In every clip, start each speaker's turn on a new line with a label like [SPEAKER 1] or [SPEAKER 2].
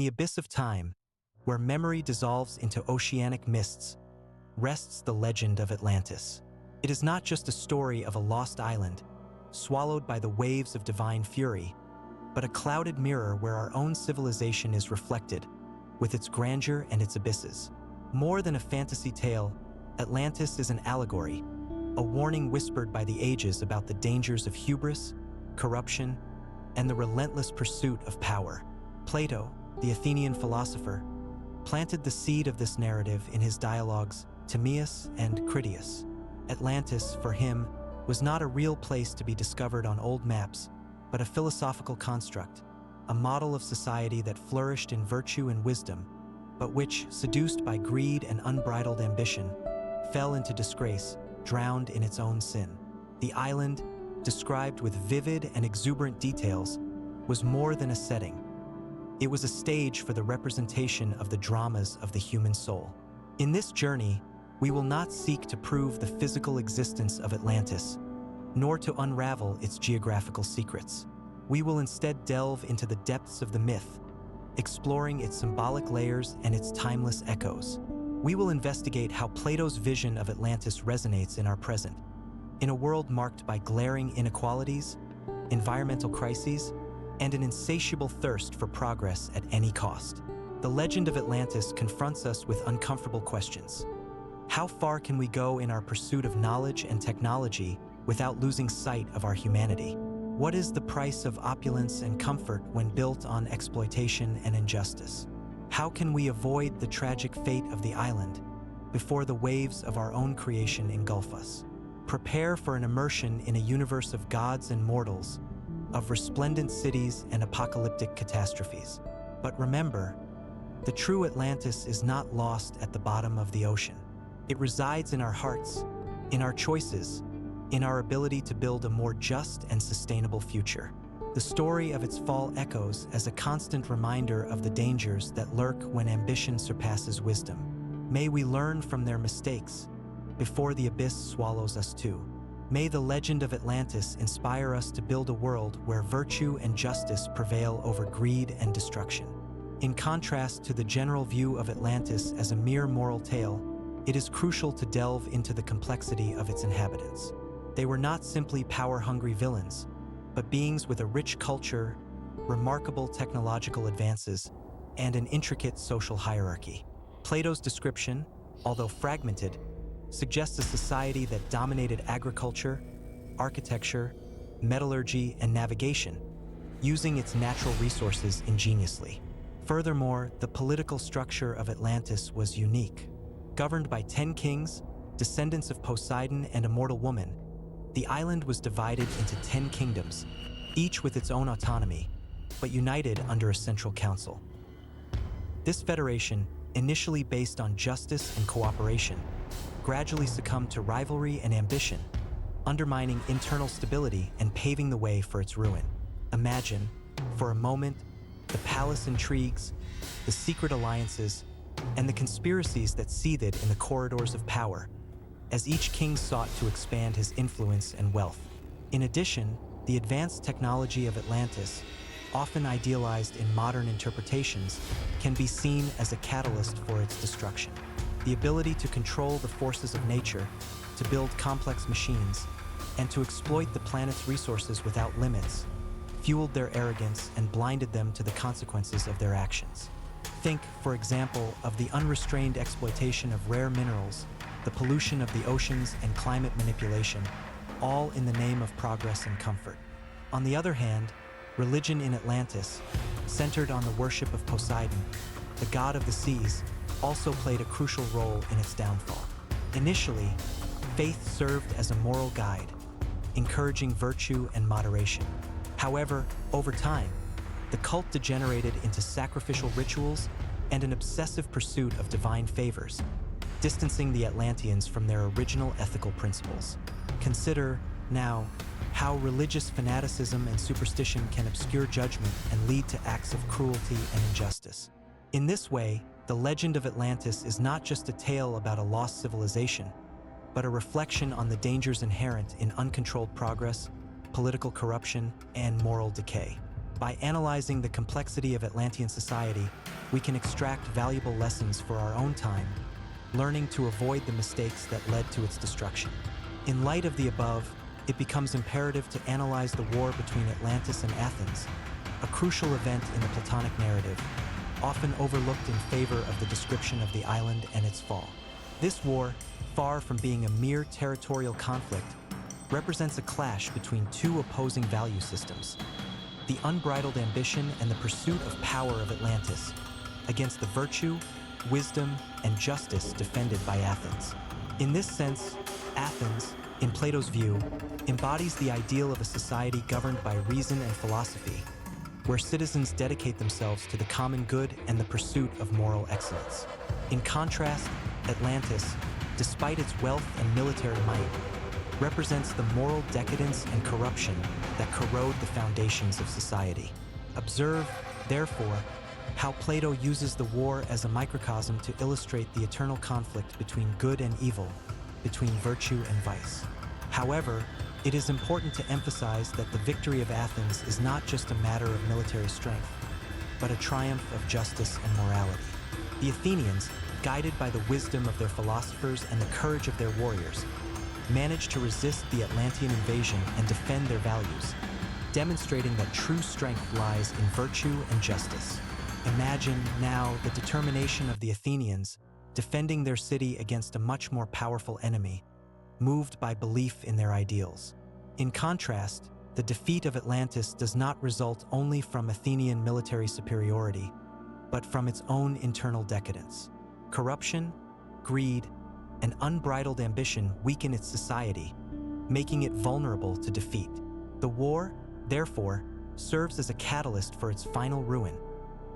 [SPEAKER 1] the abyss of time, where memory dissolves into oceanic mists, rests the legend of Atlantis. It is not just a story of a lost island, swallowed by the waves of divine fury, but a clouded mirror where our own civilization is reflected, with its grandeur and its abysses. More than a fantasy tale, Atlantis is an allegory, a warning whispered by the ages about the dangers of hubris, corruption, and the relentless pursuit of power. Plato, the Athenian philosopher, planted the seed of this narrative in his dialogues Timaeus and Critias. Atlantis, for him, was not a real place to be discovered on old maps, but a philosophical construct, a model of society that flourished in virtue and wisdom, but which, seduced by greed and unbridled ambition, fell into disgrace, drowned in its own sin. The island, described with vivid and exuberant details, was more than a setting. It was a stage for the representation of the dramas of the human soul. In this journey, we will not seek to prove the physical existence of Atlantis, nor to unravel its geographical secrets. We will instead delve into the depths of the myth, exploring its symbolic layers and its timeless echoes. We will investigate how Plato's vision of Atlantis resonates in our present, in a world marked by glaring inequalities, environmental crises, and an insatiable thirst for progress at any cost. The legend of Atlantis confronts us with uncomfortable questions. How far can we go in our pursuit of knowledge and technology without losing sight of our humanity? What is the price of opulence and comfort when built on exploitation and injustice? How can we avoid the tragic fate of the island before the waves of our own creation engulf us? Prepare for an immersion in a universe of gods and mortals, of resplendent cities and apocalyptic catastrophes. But remember, the true Atlantis is not lost at the bottom of the ocean. It resides in our hearts, in our choices, in our ability to build a more just and sustainable future. The story of its fall echoes as a constant reminder of the dangers that lurk when ambition surpasses wisdom. May we learn from their mistakes before the abyss swallows us too. May the legend of Atlantis inspire us to build a world where virtue and justice prevail over greed and destruction. In contrast to the general view of Atlantis as a mere moral tale, it is crucial to delve into the complexity of its inhabitants. They were not simply power-hungry villains, but beings with a rich culture, remarkable technological advances, and an intricate social hierarchy. Plato's description, although fragmented, suggests a society that dominated agriculture, architecture, metallurgy, and navigation, using its natural resources ingeniously. Furthermore, the political structure of Atlantis was unique. Governed by 10 kings, descendants of Poseidon and a mortal woman, the island was divided into 10 kingdoms, each with its own autonomy, but united under a central council. This federation, initially based on justice and cooperation, gradually succumbed to rivalry and ambition, undermining internal stability and paving the way for its ruin. Imagine, for a moment, the palace intrigues, the secret alliances, and the conspiracies that seethed in the corridors of power, as each king sought to expand his influence and wealth. In addition, the advanced technology of Atlantis, often idealized in modern interpretations, can be seen as a catalyst for its destruction. The ability to control the forces of nature, to build complex machines, and to exploit the planet's resources without limits, fueled their arrogance and blinded them to the consequences of their actions. Think, for example, of the unrestrained exploitation of rare minerals, the pollution of the oceans, and climate manipulation, all in the name of progress and comfort. On the other hand, religion in Atlantis, centered on the worship of Poseidon, the god of the seas, also played a crucial role in its downfall. Initially, faith served as a moral guide, encouraging virtue and moderation. However, over time, the cult degenerated into sacrificial rituals and an obsessive pursuit of divine favors, distancing the Atlanteans from their original ethical principles. Consider, now, how religious fanaticism and superstition can obscure judgment and lead to acts of cruelty and injustice. In this way, the legend of Atlantis is not just a tale about a lost civilization, but a reflection on the dangers inherent in uncontrolled progress, political corruption, and moral decay. By analyzing the complexity of Atlantean society, we can extract valuable lessons for our own time, learning to avoid the mistakes that led to its destruction. In light of the above, it becomes imperative to analyze the war between Atlantis and Athens, a crucial event in the Platonic narrative, often overlooked in favor of the description of the island and its fall. This war, far from being a mere territorial conflict, represents a clash between two opposing value systems: the unbridled ambition and the pursuit of power of Atlantis, against the virtue, wisdom, and justice defended by Athens. In this sense, Athens, in Plato's view, embodies the ideal of a society governed by reason and philosophy, where citizens dedicate themselves to the common good and the pursuit of moral excellence. In contrast, Atlantis, despite its wealth and military might, represents the moral decadence and corruption that corrode the foundations of society. Observe, therefore, how Plato uses the war as a microcosm to illustrate the eternal conflict between good and evil, between virtue and vice. However, it is important to emphasize that the victory of Athens is not just a matter of military strength, but a triumph of justice and morality. The Athenians, guided by the wisdom of their philosophers and the courage of their warriors, managed to resist the Atlantean invasion and defend their values, demonstrating that true strength lies in virtue and justice. Imagine now the determination of the Athenians defending their city against a much more powerful enemy, moved by belief in their ideals. In contrast, the defeat of Atlantis does not result only from Athenian military superiority, but from its own internal decadence. Corruption, greed, and unbridled ambition weaken its society, making it vulnerable to defeat. The war, therefore, serves as a catalyst for its final ruin,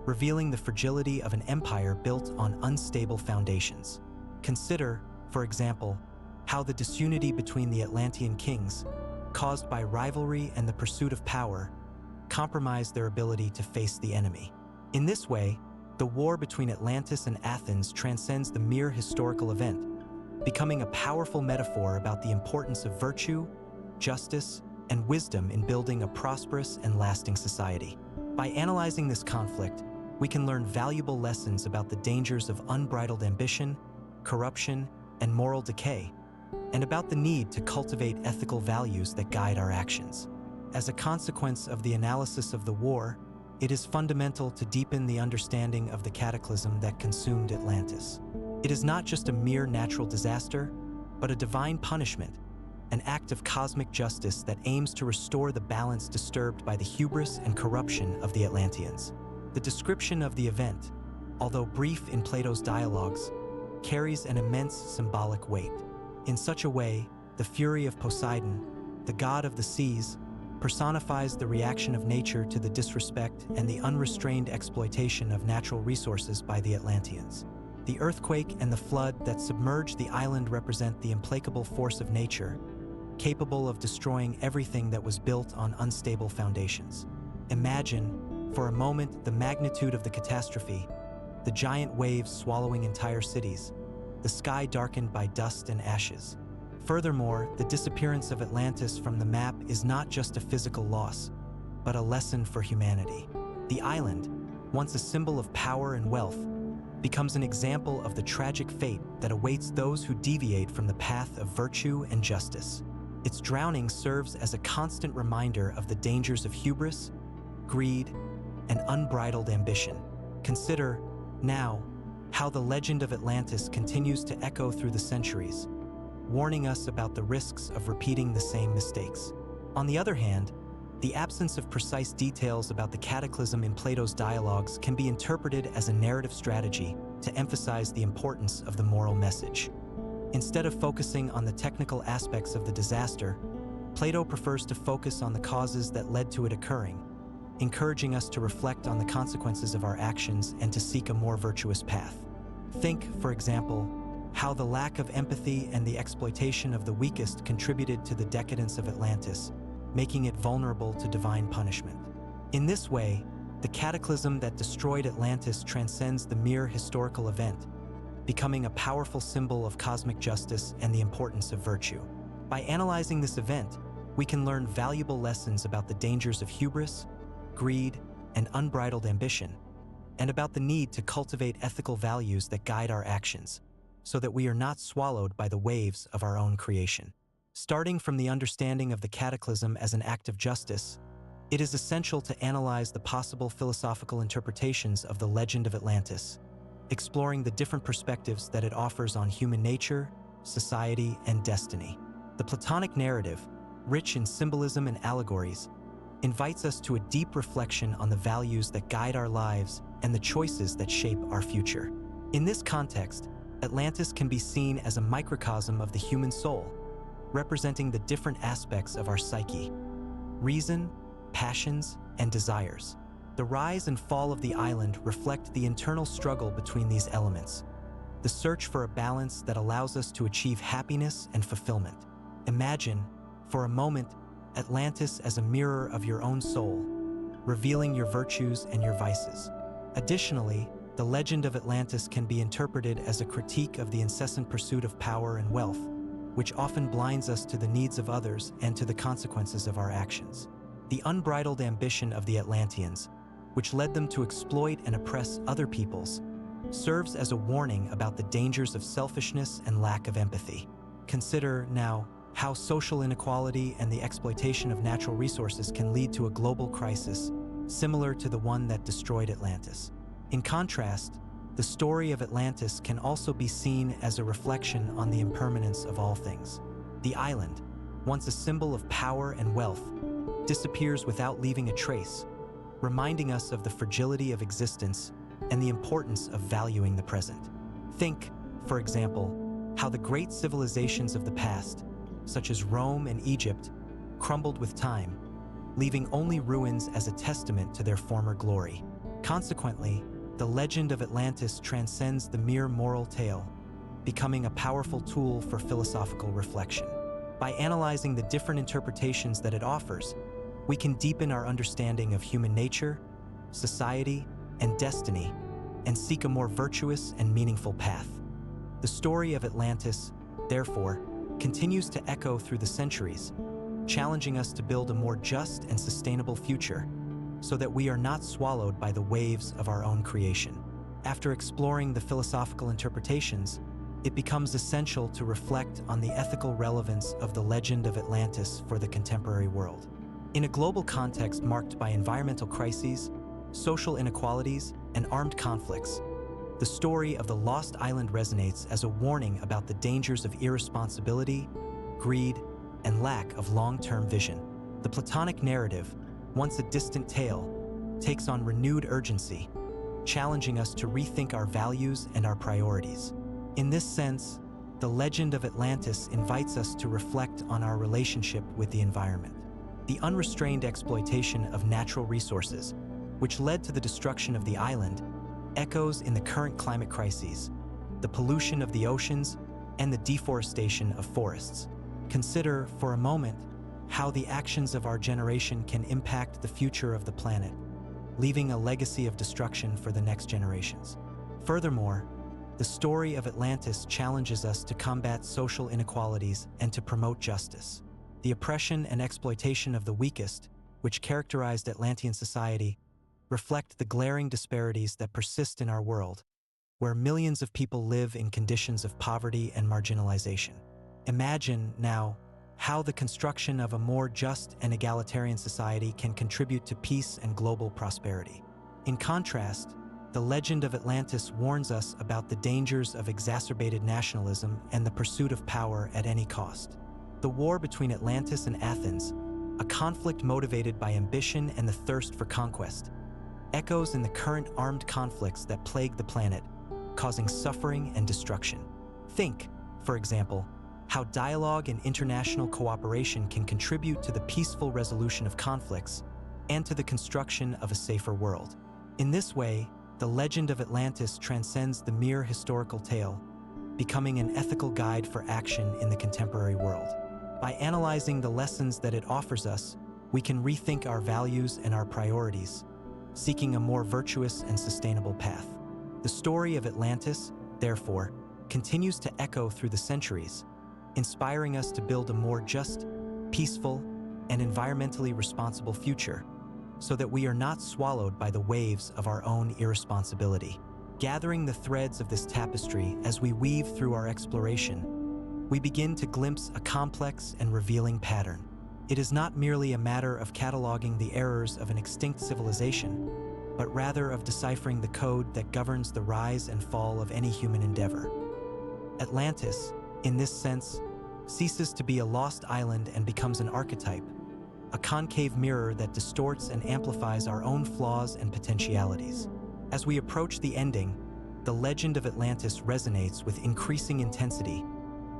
[SPEAKER 1] revealing the fragility of an empire built on unstable foundations. Consider, for example, how the disunity between the Atlantean kings, caused by rivalry and the pursuit of power, compromised their ability to face the enemy. In this way, the war between Atlantis and Athens transcends the mere historical event, becoming a powerful metaphor about the importance of virtue, justice, and wisdom in building a prosperous and lasting society. By analyzing this conflict, we can learn valuable lessons about the dangers of unbridled ambition, corruption, and moral decay, and about the need to cultivate ethical values that guide our actions. As a consequence of the analysis of the war, it is fundamental to deepen the understanding of the cataclysm that consumed Atlantis. It is not just a mere natural disaster, but a divine punishment, an act of cosmic justice that aims to restore the balance disturbed by the hubris and corruption of the Atlanteans. The description of the event, although brief in Plato's dialogues, carries an immense symbolic weight. In such a way, the fury of Poseidon, the god of the seas, personifies the reaction of nature to the disrespect and the unrestrained exploitation of natural resources by the Atlanteans. The earthquake and the flood that submerged the island represent the implacable force of nature, capable of destroying everything that was built on unstable foundations. Imagine, for a moment, the magnitude of the catastrophe: the giant waves swallowing entire cities, the sky darkened by dust and ashes. Furthermore, the disappearance of Atlantis from the map is not just a physical loss, but a lesson for humanity. The island, once a symbol of power and wealth, becomes an example of the tragic fate that awaits those who deviate from the path of virtue and justice. Its drowning serves as a constant reminder of the dangers of hubris, greed, and unbridled ambition. Consider, now, how the legend of Atlantis continues to echo through the centuries, warning us about the risks of repeating the same mistakes. On the other hand, the absence of precise details about the cataclysm in Plato's dialogues can be interpreted as a narrative strategy to emphasize the importance of the moral message. Instead of focusing on the technical aspects of the disaster, Plato prefers to focus on the causes that led to it occurring, encouraging us to reflect on the consequences of our actions and to seek a more virtuous path. Think, for example, how the lack of empathy and the exploitation of the weakest contributed to the decadence of Atlantis, making it vulnerable to divine punishment. In this way, the cataclysm that destroyed Atlantis transcends the mere historical event, becoming a powerful symbol of cosmic justice and the importance of virtue. By analyzing this event, we can learn valuable lessons about the dangers of hubris, greed, and unbridled ambition, and about the need to cultivate ethical values that guide our actions, so that we are not swallowed by the waves of our own creation. Starting from the understanding of the cataclysm as an act of justice, it is essential to analyze the possible philosophical interpretations of the legend of Atlantis, exploring the different perspectives that it offers on human nature, society, and destiny. The Platonic narrative, rich in symbolism and allegories, invites us to a deep reflection on the values that guide our lives and the choices that shape our future. In this context, Atlantis can be seen as a microcosm of the human soul, representing the different aspects of our psyche: reason, passions, and desires. The rise and fall of the island reflect the internal struggle between these elements, the search for a balance that allows us to achieve happiness and fulfillment. Imagine, for a moment, Atlantis as a mirror of your own soul, revealing your virtues and your vices. Additionally, the legend of Atlantis can be interpreted as a critique of the incessant pursuit of power and wealth, which often blinds us to the needs of others and to the consequences of our actions. The unbridled ambition of the Atlanteans, which led them to exploit and oppress other peoples, serves as a warning about the dangers of selfishness and lack of empathy. Consider, now, how social inequality and the exploitation of natural resources can lead to a global crisis similar to the one that destroyed Atlantis. In contrast, the story of Atlantis can also be seen as a reflection on the impermanence of all things. The island, once a symbol of power and wealth, disappears without leaving a trace, reminding us of the fragility of existence and the importance of valuing the present. Think, for example, how the great civilizations of the past, such as Rome and Egypt, crumbled with time, leaving only ruins as a testament to their former glory. Consequently, the legend of Atlantis transcends the mere moral tale, becoming a powerful tool for philosophical reflection. By analyzing the different interpretations that it offers, we can deepen our understanding of human nature, society, and destiny, and seek a more virtuous and meaningful path. The story of Atlantis, therefore, continues to echo through the centuries, challenging us to build a more just and sustainable future, so that we are not swallowed by the waves of our own creation. After exploring the philosophical interpretations, it becomes essential to reflect on the ethical relevance of the legend of Atlantis for the contemporary world. In a global context marked by environmental crises, social inequalities, and armed conflicts, the story of the Lost Island resonates as a warning about the dangers of irresponsibility, greed, and lack of long-term vision. The Platonic narrative, once a distant tale, takes on renewed urgency, challenging us to rethink our values and our priorities. In this sense, the legend of Atlantis invites us to reflect on our relationship with the environment. The unrestrained exploitation of natural resources, which led to the destruction of the island, echoes in the current climate crises, the pollution of the oceans, and the deforestation of forests. Consider, for a moment, how the actions of our generation can impact the future of the planet, leaving a legacy of destruction for the next generations. Furthermore, the story of Atlantis challenges us to combat social inequalities and to promote justice. The oppression and exploitation of the weakest, which characterized Atlantean society, reflect the glaring disparities that persist in our world, where millions of people live in conditions of poverty and marginalization. Imagine, now, how the construction of a more just and egalitarian society can contribute to peace and global prosperity. In contrast, the legend of Atlantis warns us about the dangers of exacerbated nationalism and the pursuit of power at any cost. The war between Atlantis and Athens, a conflict motivated by ambition and the thirst for conquest, echoes in the current armed conflicts that plague the planet, causing suffering and destruction. Think, for example, how dialogue and international cooperation can contribute to the peaceful resolution of conflicts and to the construction of a safer world. In this way, the legend of Atlantis transcends the mere historical tale, becoming an ethical guide for action in the contemporary world. By analyzing the lessons that it offers us, we can rethink our values and our priorities, seeking a more virtuous and sustainable path. The story of Atlantis, therefore, continues to echo through the centuries, inspiring us to build a more just, peaceful, and environmentally responsible future, so that we are not swallowed by the waves of our own irresponsibility. Gathering the threads of this tapestry as we weave through our exploration, we begin to glimpse a complex and revealing pattern. It is not merely a matter of cataloging the errors of an extinct civilization, but rather of deciphering the code that governs the rise and fall of any human endeavor. Atlantis, in this sense, ceases to be a lost island and becomes an archetype, a concave mirror that distorts and amplifies our own flaws and potentialities. As we approach the ending, the legend of Atlantis resonates with increasing intensity,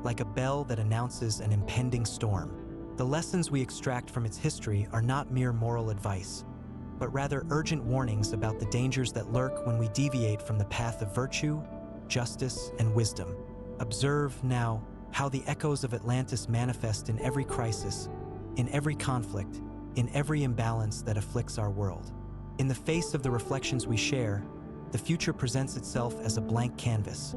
[SPEAKER 1] like a bell that announces an impending storm. The lessons we extract from its history are not mere moral advice, but rather urgent warnings about the dangers that lurk when we deviate from the path of virtue, justice, and wisdom. Observe now how the echoes of Atlantis manifest in every crisis, in every conflict, in every imbalance that afflicts our world. In the face of the reflections we share, the future presents itself as a blank canvas,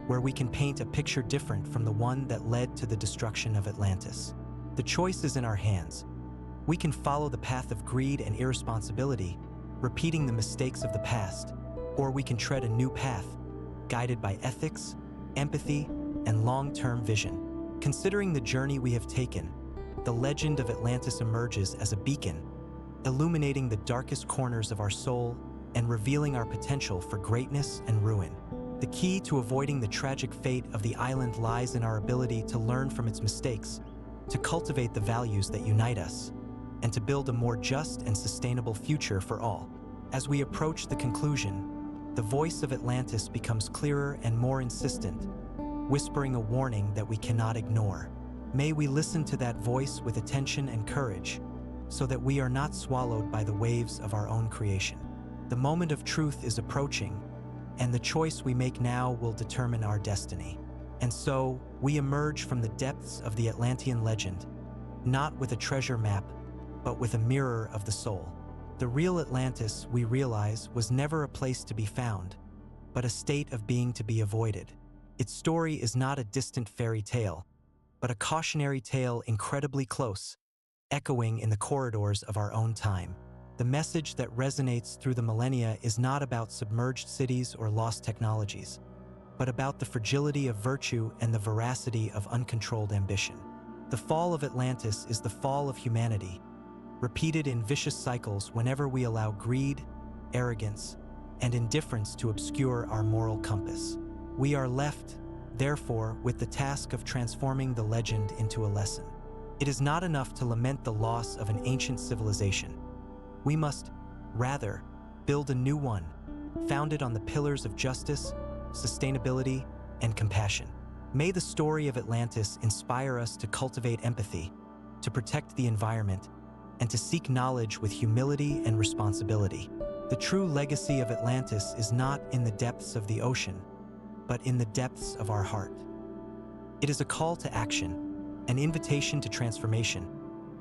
[SPEAKER 1] where we can paint a picture different from the one that led to the destruction of Atlantis. The choice is in our hands. We can follow the path of greed and irresponsibility, repeating the mistakes of the past, or we can tread a new path, guided by ethics, empathy, and long-term vision. Considering the journey we have taken, the legend of Atlantis emerges as a beacon, illuminating the darkest corners of our soul and revealing our potential for greatness and ruin. The key to avoiding the tragic fate of the island lies in our ability to learn from its mistakes, to cultivate the values that unite us, and to build a more just and sustainable future for all. As we approach the conclusion, the voice of Atlantis becomes clearer and more insistent, whispering a warning that we cannot ignore. May we listen to that voice with attention and courage, so that we are not swallowed by the waves of our own creation. The moment of truth is approaching, and the choice we make now will determine our destiny. And so, we emerge from the depths of the Atlantean legend, not with a treasure map, but with a mirror of the soul. The real Atlantis, we realize, was never a place to be found, but a state of being to be avoided. Its story is not a distant fairy tale, but a cautionary tale incredibly close, echoing in the corridors of our own time. The message that resonates through the millennia is not about submerged cities or lost technologies, but about the fragility of virtue and the veracity of uncontrolled ambition. The fall of Atlantis is the fall of humanity, repeated in vicious cycles whenever we allow greed, arrogance, and indifference to obscure our moral compass. We are left, therefore, with the task of transforming the legend into a lesson. It is not enough to lament the loss of an ancient civilization. We must, rather, build a new one, founded on the pillars of justice, sustainability, and compassion. May the story of Atlantis inspire us to cultivate empathy, to protect the environment, and to seek knowledge with humility and responsibility. The true legacy of Atlantis is not in the depths of the ocean, but in the depths of our heart. It is a call to action, an invitation to transformation,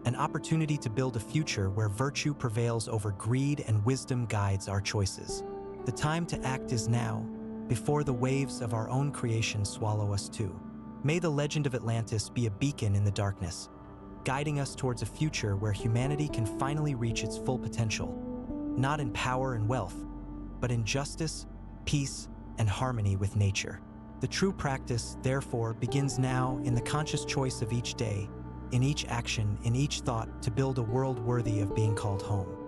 [SPEAKER 1] an opportunity to build a future where virtue prevails over greed and wisdom guides our choices. The time to act is now, before the waves of our own creation swallow us too. May the legend of Atlantis be a beacon in the darkness, guiding us towards a future where humanity can finally reach its full potential, not in power and wealth, but in justice, peace, and harmony with nature. The true practice, therefore, begins now in the conscious choice of each day, in each action, in each thought, to build a world worthy of being called home.